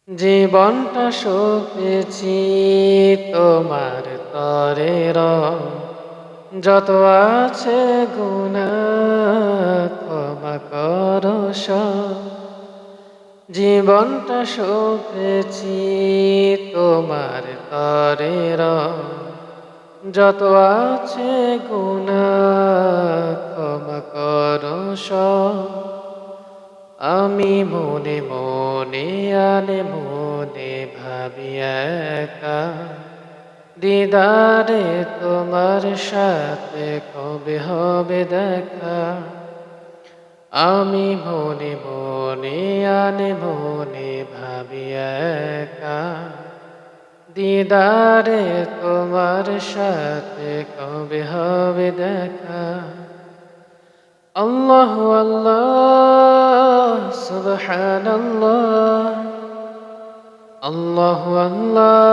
জীবনটা সপেছি তোমার তরে যত আছে গুনাহ ক্ষমা করো সব। জীবনটা সপেছি তোমার তরে যত আছে গুনাহ ক্ষমা করো সব। আমি মনে মনে আনে মনে ভাবি একা, দিদারে তোমার সাথে কবে হবে দেখা। আমি মনে মনে আনে মনে ভাবি একা, দিদারে তোমার সাথে কবে হবে দেখা। আল্লাহু আল্লাহ সুবহানাল্লাহ, আল্লাহু আল্লাহ।